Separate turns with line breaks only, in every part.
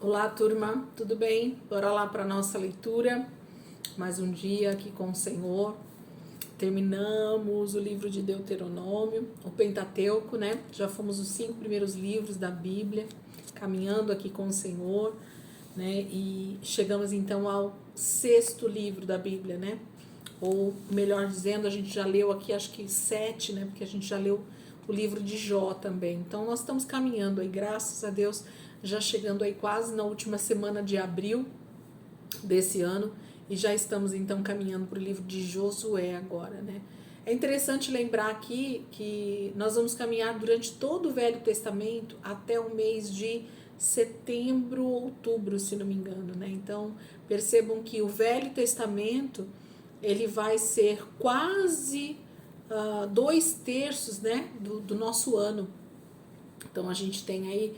Olá, turma, tudo bem? Bora lá para nossa leitura. Mais um dia aqui com o Senhor. Terminamos o livro de Deuteronômio, o Pentateuco, né? Já fomos os 5 primeiros livros da Bíblia, caminhando aqui com o Senhor, né? E chegamos então ao 6º livro da Bíblia, né? Ou melhor dizendo, a gente já leu aqui, acho que 7, né? Porque a gente já leu o livro de Jó também. Então nós estamos caminhando aí, graças a Deus, já chegando aí quase na última semana de abril desse ano e já estamos então caminhando para o livro de Josué agora, né? É interessante lembrar aqui que nós vamos caminhar durante todo o Velho Testamento até o mês de setembro, outubro, se não me engano, né? Então percebam que o Velho Testamento ele vai ser quase 2/3, né, do nosso ano. Então a gente tem aí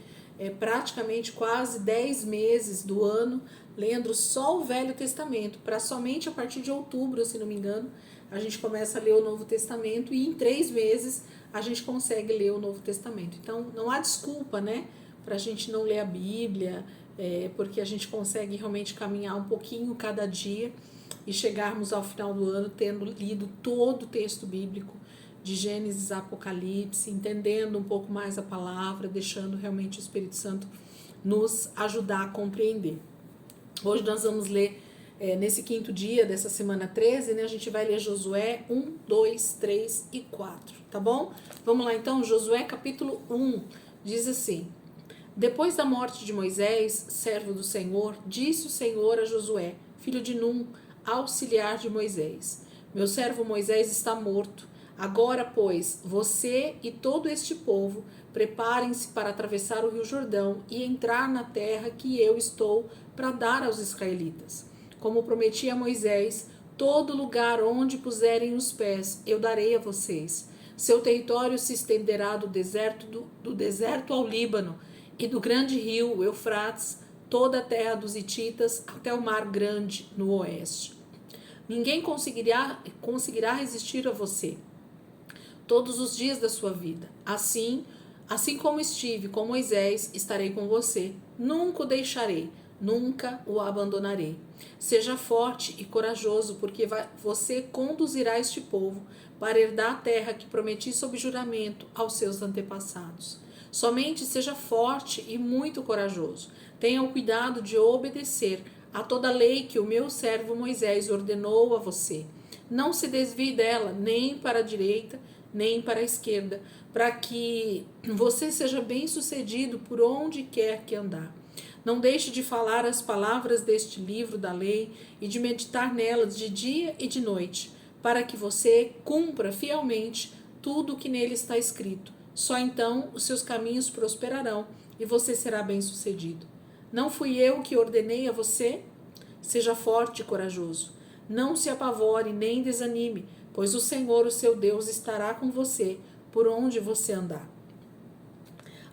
praticamente quase 10 meses do ano lendo só o Velho Testamento, para somente a partir de outubro, se não me engano, a gente começa a ler o Novo Testamento e em 3 meses a gente consegue ler o Novo Testamento. Então não há desculpa, né, para a gente não ler a Bíblia, porque a gente consegue realmente caminhar um pouquinho cada dia e chegarmos ao final do ano tendo lido todo o texto bíblico, de Gênesis a Apocalipse, entendendo um pouco mais a palavra, deixando realmente o Espírito Santo nos ajudar a compreender. Hoje nós vamos ler, nesse 5º dia dessa semana 13, né, a gente vai ler Josué 1, 2, 3 e 4, tá bom? Vamos lá então, Josué capítulo 1, diz assim: Depois da morte de Moisés, servo do Senhor, disse o Senhor a Josué, filho de Num, auxiliar de Moisés: Meu servo Moisés está morto. Agora, pois, você e todo este povo preparem-se para atravessar o rio Jordão e entrar na terra que eu estou para dar aos israelitas. Como prometi a Moisés, todo lugar onde puserem os pés eu darei a vocês. Seu território se estenderá do deserto ao Líbano e do grande rio Eufrates, toda a terra dos hititas até o mar grande no oeste. Ninguém conseguirá resistir a você todos os dias da sua vida. Assim como estive com Moisés, estarei com você. Nunca o deixarei, nunca o abandonarei. Seja forte e corajoso, porque você conduzirá este povo para herdar a terra que prometi sob juramento aos seus antepassados. Somente seja forte e muito corajoso. Tenha o cuidado de obedecer a toda a lei que o meu servo Moisés ordenou a você. Não se desvie dela, nem para a direita, nem para a esquerda, para que você seja bem-sucedido por onde quer que andar. Não deixe de falar as palavras deste livro da lei e de meditar nelas de dia e de noite, para que você cumpra fielmente tudo o que nele está escrito. Só então os seus caminhos prosperarão e você será bem-sucedido. Não fui eu que ordenei a você? Seja forte e corajoso. Não se apavore nem desanime, pois o Senhor, o seu Deus, estará com você por onde você andar.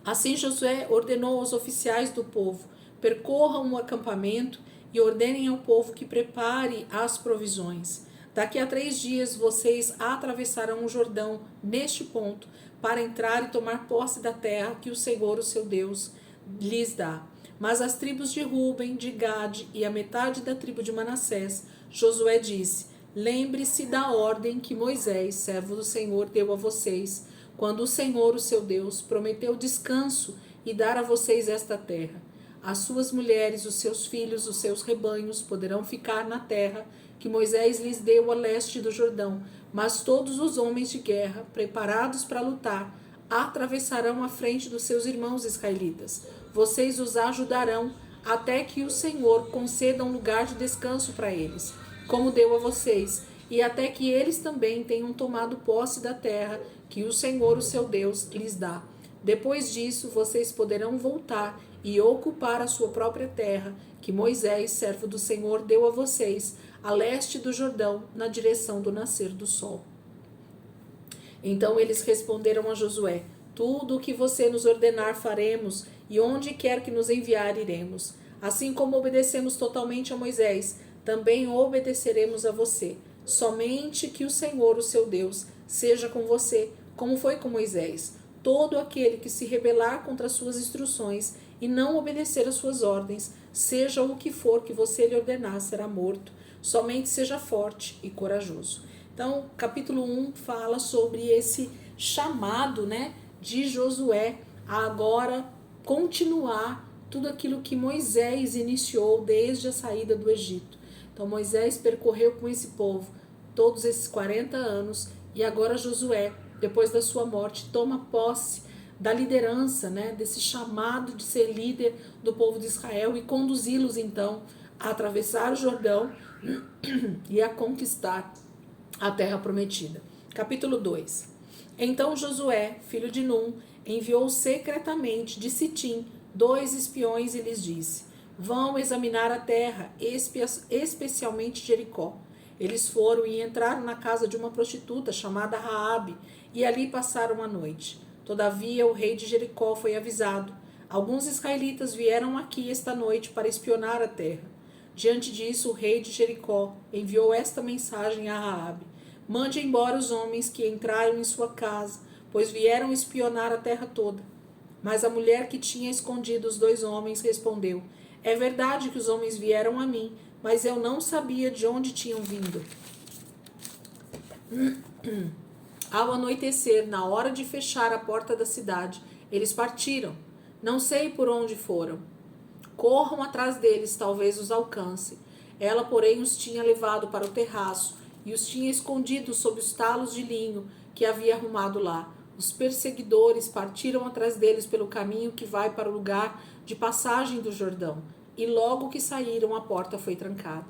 Assim Josué ordenou aos oficiais do povo: percorram o acampamento e ordenem ao povo que prepare as provisões. Daqui a 3 dias vocês atravessarão o Jordão neste ponto para entrar e tomar posse da terra que o Senhor, o seu Deus, lhes dá. Mas as tribos de Ruben, de Gade e a metade da tribo de Manassés, Josué disse: lembre-se da ordem que Moisés, servo do Senhor, deu a vocês, quando o Senhor, o seu Deus, prometeu descanso e dar a vocês esta terra. As suas mulheres, os seus filhos, os seus rebanhos poderão ficar na terra que Moisés lhes deu a leste do Jordão, mas todos os homens de guerra, preparados para lutar, atravessarão a frente dos seus irmãos israelitas. Vocês os ajudarão até que o Senhor conceda um lugar de descanso para eles, como deu a vocês, e até que eles também tenham tomado posse da terra que o Senhor, o seu Deus, lhes dá. Depois disso, vocês poderão voltar e ocupar a sua própria terra, que Moisés, servo do Senhor, deu a vocês, a leste do Jordão, na direção do nascer do sol. Então eles responderam a Josué: tudo o que você nos ordenar faremos, e onde quer que nos enviar iremos. Assim como obedecemos totalmente a Moisés, também obedeceremos a você. Somente que o Senhor, o seu Deus, seja com você, como foi com Moisés. Todo aquele que se rebelar contra suas instruções e não obedecer às suas ordens, seja o que for que você lhe ordenar, será morto. Somente seja forte e corajoso. Então, capítulo 1 fala sobre esse chamado, né, de Josué a agora continuar tudo aquilo que Moisés iniciou desde a saída do Egito. Então, Moisés percorreu com esse povo todos esses 40 anos e agora Josué, depois da sua morte, toma posse da liderança, né, desse chamado de ser líder do povo de Israel e conduzi-los então a atravessar o Jordão e a conquistar a terra prometida. Capítulo 2. Então Josué, filho de Num, enviou secretamente de Sitim 2 espiões e lhes disse: vão examinar a terra, especialmente Jericó. Eles foram e entraram na casa de uma prostituta chamada Raabe e ali passaram a noite. Todavia o rei de Jericó foi avisado: alguns israelitas vieram aqui esta noite para espionar a terra. Diante disso, o rei de Jericó enviou esta mensagem a Raabe: mande embora os homens que entraram em sua casa, pois vieram espionar a terra toda. Mas a mulher que tinha escondido os 2 homens respondeu: é verdade que os homens vieram a mim, mas eu não sabia de onde tinham vindo. Ao anoitecer, na hora de fechar a porta da cidade, eles partiram. Não sei por onde foram. Corram atrás deles, talvez os alcance. Ela, porém, os tinha levado para o terraço e os tinha escondido sob os talos de linho que havia arrumado lá. Os perseguidores partiram atrás deles pelo caminho que vai para o lugar de passagem do Jordão, e logo que saíram, a porta foi trancada.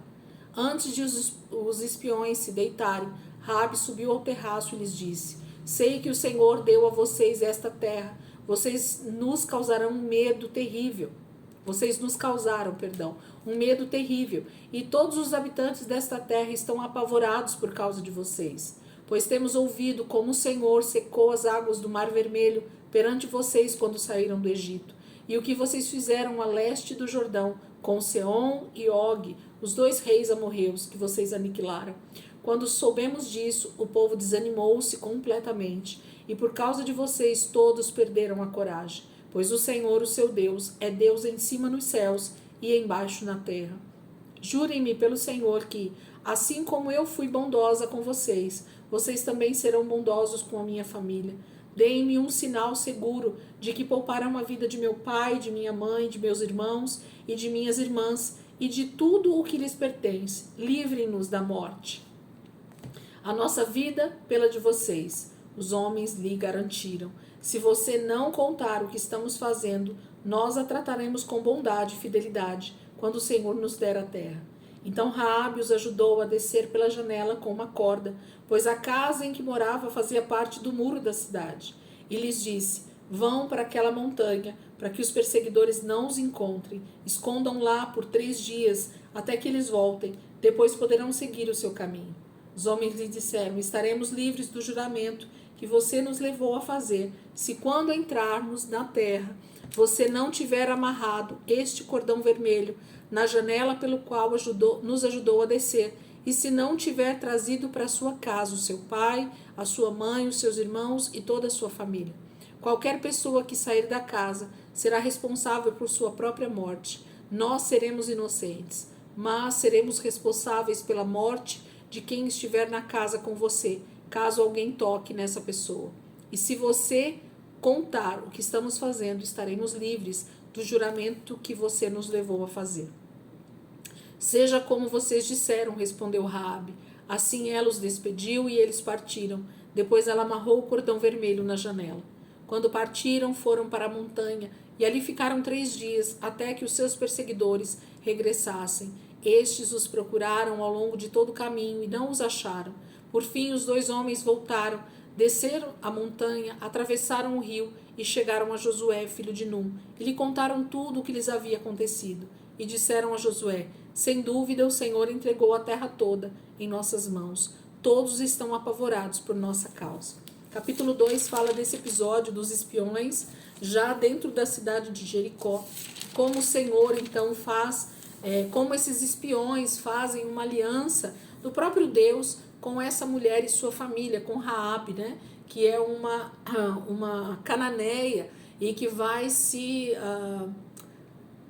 Antes de os espiões se deitarem, Raabe subiu ao terraço e lhes disse: sei que o Senhor deu a vocês esta terra. Vocês nos causaram um medo terrível. Vocês nos causaram, um medo terrível, e todos os habitantes desta terra estão apavorados por causa de vocês. Pois temos ouvido como o Senhor secou as águas do Mar Vermelho perante vocês quando saíram do Egito, e o que vocês fizeram a leste do Jordão, com Seom e Og, os 2 reis amorreus que vocês aniquilaram. Quando soubemos disso, o povo desanimou-se completamente, e por causa de vocês todos perderam a coragem, pois o Senhor, o seu Deus, é Deus em cima nos céus e embaixo na terra. Jurem-me pelo Senhor que, assim como eu fui bondosa com vocês, vocês também serão bondosos com a minha família. Deem-me um sinal seguro de que pouparão a vida de meu pai, de minha mãe, de meus irmãos e de minhas irmãs, e de tudo o que lhes pertence. Livrem-nos da morte. A nossa vida pela de vocês, os homens lhe garantiram. Se você não contar o que estamos fazendo, nós a trataremos com bondade e fidelidade, quando o Senhor nos der a terra. Então Raabe os ajudou a descer pela janela com uma corda, pois a casa em que morava fazia parte do muro da cidade. E lhes disse: vão para aquela montanha, para que os perseguidores não os encontrem. Escondam lá por 3 dias, até que eles voltem. Depois poderão seguir o seu caminho. Os homens lhe disseram: estaremos livres do juramento que você nos levou a fazer, se quando entrarmos na terra, você não tiver amarrado este cordão vermelho na janela pelo qual nos ajudou a descer, e se não tiver trazido para sua casa o seu pai, a sua mãe, os seus irmãos e toda a sua família. Qualquer pessoa que sair da casa será responsável por sua própria morte. Nós seremos inocentes, mas seremos responsáveis pela morte de quem estiver na casa com você, caso alguém toque nessa pessoa. E se você contar o que estamos fazendo, estaremos livres do juramento que você nos levou a fazer. Seja como vocês disseram, respondeu Raabe. Assim ela os despediu e eles partiram. Depois ela amarrou o cordão vermelho na janela. Quando partiram, foram para a montanha e ali ficaram 3 dias, até que os seus perseguidores regressassem. Estes os procuraram ao longo de todo o caminho e não os acharam. Por fim, os 2 homens voltaram, desceram a montanha, atravessaram o rio e chegaram a Josué, filho de Num, e lhe contaram tudo o que lhes havia acontecido. E disseram a Josué: sem dúvida o Senhor entregou a terra toda em nossas mãos. Todos estão apavorados por nossa causa. Capítulo 2 fala desse episódio dos espiões, já dentro da cidade de Jericó. Como o Senhor, então, como esses espiões fazem uma aliança do próprio Deus com essa mulher e sua família, com Raabe, né? Que é uma cananeia e que vai se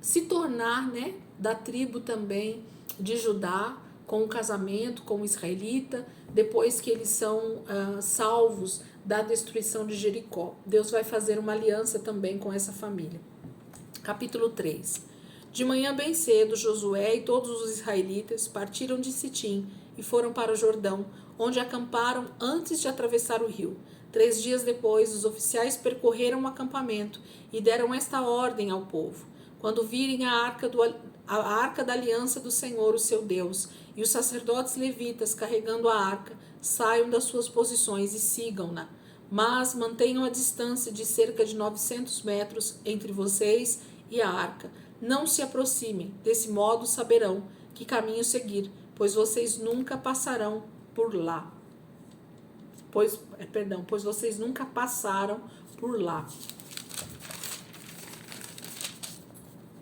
se tornar, né, da tribo também de Judá, com o casamento com o israelita, depois que eles são salvos da destruição de Jericó. Deus vai fazer uma aliança também com essa família. Capítulo 3. De manhã bem cedo, Josué e todos os israelitas partiram de Sitim e foram para o Jordão, onde acamparam antes de atravessar o rio. 3 dias depois, os oficiais percorreram o acampamento e deram esta ordem ao povo: quando virem a arca da aliança do Senhor, o seu Deus, e os sacerdotes levitas carregando a arca, saiam das suas posições e sigam-na. Mas mantenham a distância de cerca de 900 metros entre vocês e a arca. Não se aproximem, desse modo saberão que caminho seguir, pois vocês nunca passarão por lá. Pois vocês nunca passaram por lá.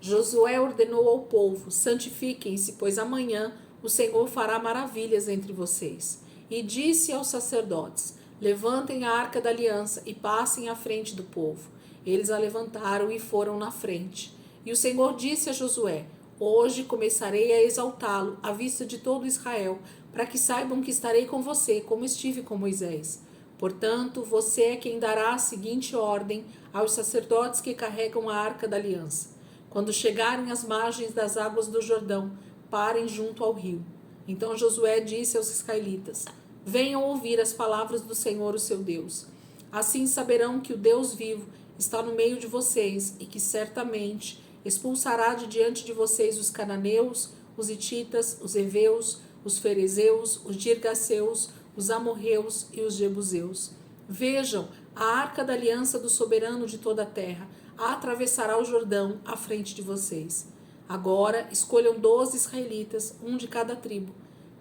Josué ordenou ao povo: santifiquem-se, pois amanhã o Senhor fará maravilhas entre vocês. E disse aos sacerdotes: levantem a arca da aliança e passem à frente do povo. Eles a levantaram e foram na frente. E o Senhor disse a Josué: hoje começarei a exaltá-lo à vista de todo Israel, para que saibam que estarei com você, como estive com Moisés. Portanto, você é quem dará a seguinte ordem aos sacerdotes que carregam a arca da aliança: quando chegarem às margens das águas do Jordão, parem junto ao rio. Então Josué disse aos israelitas: venham ouvir as palavras do Senhor, o seu Deus. Assim saberão que o Deus vivo está no meio de vocês e que certamente expulsará de diante de vocês os cananeus, os hititas, os heveus, os ferezeus, os girgaceus, os amorreus e os jebuseus. Vejam, a arca da aliança do soberano de toda a terra atravessará o Jordão à frente de vocês. Agora escolham 12 israelitas, um de cada tribo.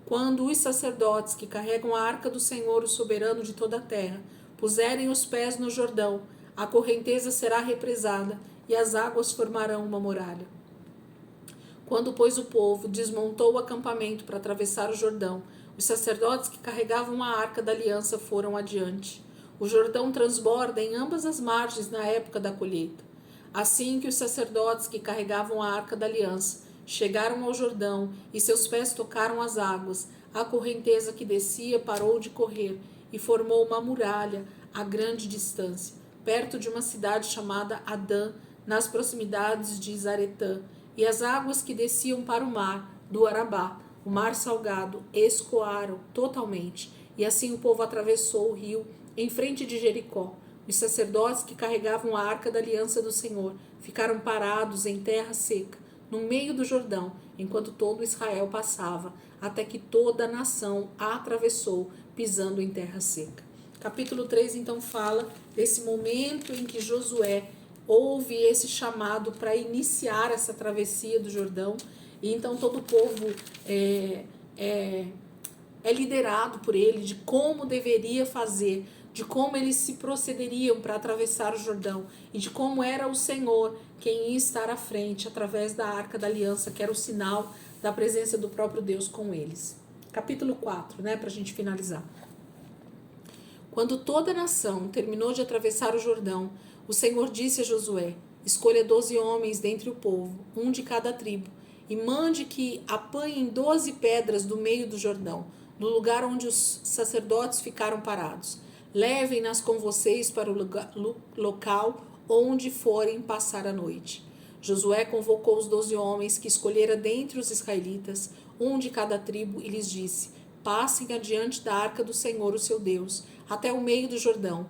Quando os sacerdotes que carregam a arca do Senhor, o soberano de toda a terra, puserem os pés no Jordão, a correnteza será represada e as águas formarão uma muralha. Quando, pois, o povo desmontou o acampamento para atravessar o Jordão, os sacerdotes que carregavam a arca da aliança foram adiante. O Jordão transborda em ambas as margens na época da colheita. Assim que os sacerdotes que carregavam a arca da aliança chegaram ao Jordão e seus pés tocaram as águas, a correnteza que descia parou de correr e formou uma muralha a grande distância, perto de uma cidade chamada Adã, nas proximidades de Zaretã, e as águas que desciam para o mar do Arabá, o mar salgado, escoaram totalmente, e assim o povo atravessou o rio em frente de Jericó. Os sacerdotes que carregavam a arca da aliança do Senhor ficaram parados em terra seca, no meio do Jordão, enquanto todo Israel passava, até que toda a nação a atravessou, pisando em terra seca. Capítulo 3, então, fala desse momento em que Josué ouve esse chamado para iniciar essa travessia do Jordão, e então todo o povo é liderado por ele, de como deveria fazer, de como eles se procederiam para atravessar o Jordão, e de como era o Senhor quem ia estar à frente através da arca da aliança, que era o sinal da presença do próprio Deus com eles. Capítulo 4, para a gente finalizar. Quando toda a nação terminou de atravessar o Jordão, o Senhor disse a Josué: escolha 12 homens dentre o povo, um de cada tribo, e mande que apanhem 12 pedras do meio do Jordão, no lugar onde os sacerdotes ficaram parados. Levem-nas com vocês para o local onde forem passar a noite. Josué convocou os 12 homens que escolhera dentre os israelitas, um de cada tribo, e lhes disse: passem adiante da arca do Senhor, o seu Deus, até o meio do Jordão.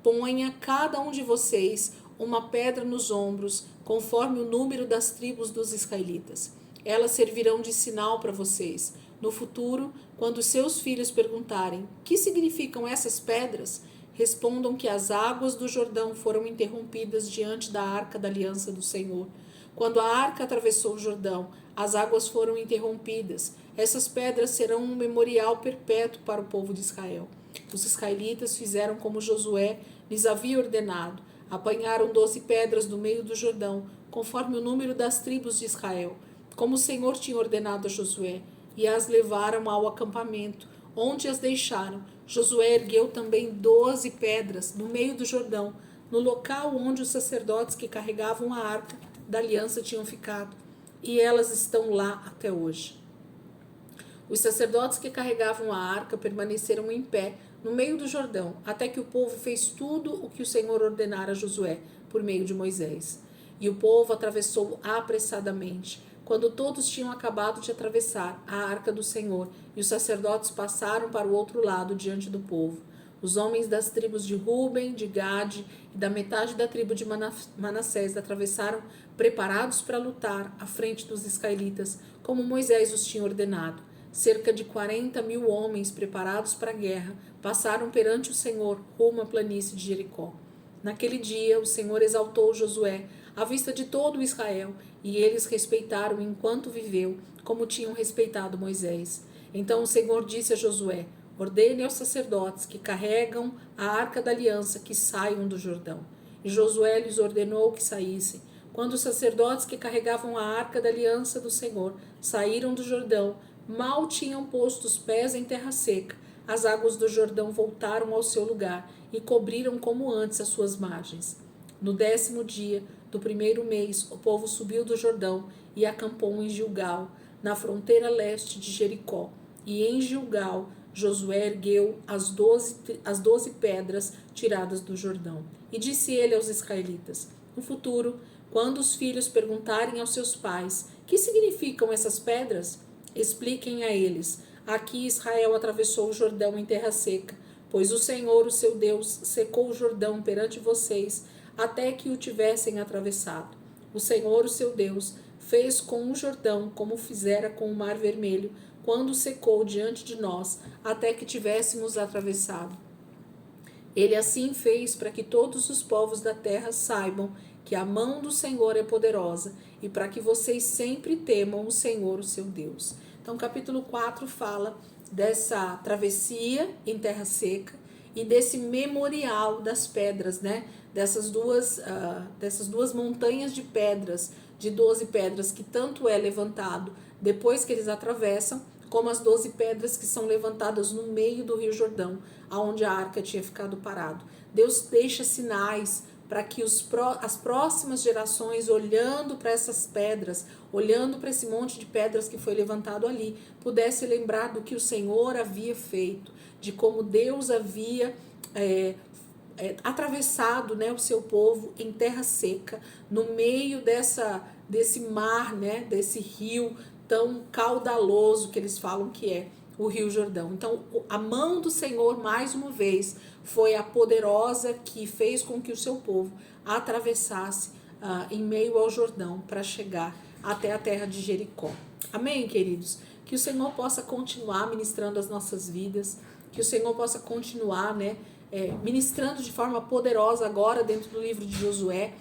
Ponha cada um de vocês uma pedra nos ombros, conforme o número das tribos dos israelitas. Elas servirão de sinal para vocês. No futuro, quando seus filhos perguntarem: que significam essas pedras? Respondam que as águas do Jordão foram interrompidas diante da arca da aliança do Senhor. Quando a arca atravessou o Jordão, as águas foram interrompidas. Essas pedras serão um memorial perpétuo para o povo de Israel. Os israelitas fizeram como Josué lhes havia ordenado. Apanharam 12 pedras do meio do Jordão, conforme o número das tribos de Israel, como o Senhor tinha ordenado a Josué, e as levaram ao acampamento, onde as deixaram. Josué ergueu também 12 pedras no meio do Jordão, no local onde os sacerdotes que carregavam a arca da aliança tinham ficado, e elas estão lá até hoje. Os sacerdotes que carregavam a arca permaneceram em pé no meio do Jordão, até que o povo fez tudo o que o Senhor ordenara a Josué por meio de Moisés. E o povo atravessou apressadamente. Quando todos tinham acabado de atravessar a arca do Senhor, e os sacerdotes passaram para o outro lado diante do povo. Os homens das tribos de Ruben, de Gade e da metade da tribo de Manassés atravessaram preparados para lutar à frente dos israelitas, como Moisés os tinha ordenado. Cerca de 40.000 homens preparados para a guerra passaram perante o Senhor rumo à planície de Jericó. Naquele dia, o Senhor exaltou Josué à vista de todo Israel, e eles respeitaram enquanto viveu, como tinham respeitado Moisés. Então o Senhor disse a Josué: ordene aos sacerdotes que carregam a arca da aliança que saiam do Jordão. E Josué lhes ordenou que saíssem. Quando os sacerdotes que carregavam a arca da aliança do Senhor saíram do Jordão, mal tinham posto os pés em terra seca, as águas do Jordão voltaram ao seu lugar e cobriram como antes as suas margens. No 10º dia do primeiro mês, o povo subiu do Jordão e acampou em Gilgal, na fronteira leste de Jericó. E em Gilgal, Josué ergueu as 12 pedras tiradas do Jordão. E disse ele aos israelitas: no futuro, quando os filhos perguntarem aos seus pais: que significam essas pedras? Expliquem a eles: aqui Israel atravessou o Jordão em terra seca, pois o Senhor, o seu Deus, secou o Jordão perante vocês, até que o tivessem atravessado. O Senhor, o seu Deus, fez com o Jordão como fizera com o Mar Vermelho, quando secou diante de nós, até que tivéssemos atravessado. Ele assim fez para que todos os povos da terra saibam que a mão do Senhor é poderosa, e para que vocês sempre temam o Senhor, o seu Deus. Então, capítulo 4 fala dessa travessia em terra seca e desse memorial das pedras, né? Dessas duas montanhas de pedras, de 12 pedras, que tanto é levantado depois que eles atravessam, como as 12 pedras que são levantadas no meio do Rio Jordão, aonde a arca tinha ficado parado. Deus deixa sinais para que as próximas gerações, olhando para essas pedras, olhando para esse monte de pedras que foi levantado ali, pudesse lembrar do que o Senhor havia feito, de como Deus havia atravessado, né, o seu povo em terra seca, no meio desse mar, né, desse rio tão caudaloso que eles falam que é o Rio Jordão. Então, a mão do Senhor, mais uma vez, foi a poderosa que fez com que o seu povo atravessasse em meio ao Jordão para chegar até a terra de Jericó. Amém, queridos? Que o Senhor possa continuar ministrando as nossas vidas, que o Senhor possa continuar, né, ministrando de forma poderosa agora dentro do livro de Josué,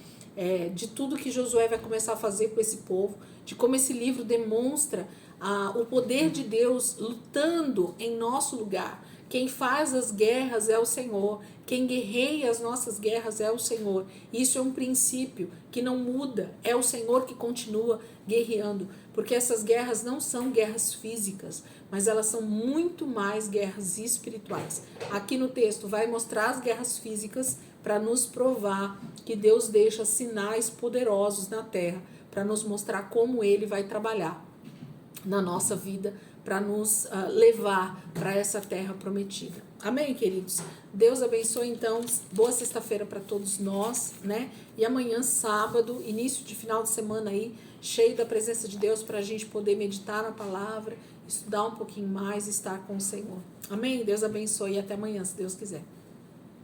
de tudo que Josué vai começar a fazer com esse povo, de como esse livro demonstra o poder de Deus lutando em nosso lugar. Quem faz as guerras é o Senhor, quem guerreia as nossas guerras é o Senhor. Isso é um princípio que não muda, é o Senhor que continua guerreando, porque essas guerras não são guerras físicas, mas elas são muito mais guerras espirituais. Aqui no texto vai mostrar as guerras físicas para nos provar que Deus deixa sinais poderosos na terra, para nos mostrar como Ele vai trabalhar na nossa vida, para nos levar para essa terra prometida. Amém, queridos? Deus abençoe, então. Boa sexta-feira para todos nós, né? E amanhã, sábado, início de final de semana aí, cheio da presença de Deus, para a gente poder meditar na palavra, estudar um pouquinho mais e estar com o Senhor. Amém? Deus abençoe e até amanhã, se Deus quiser.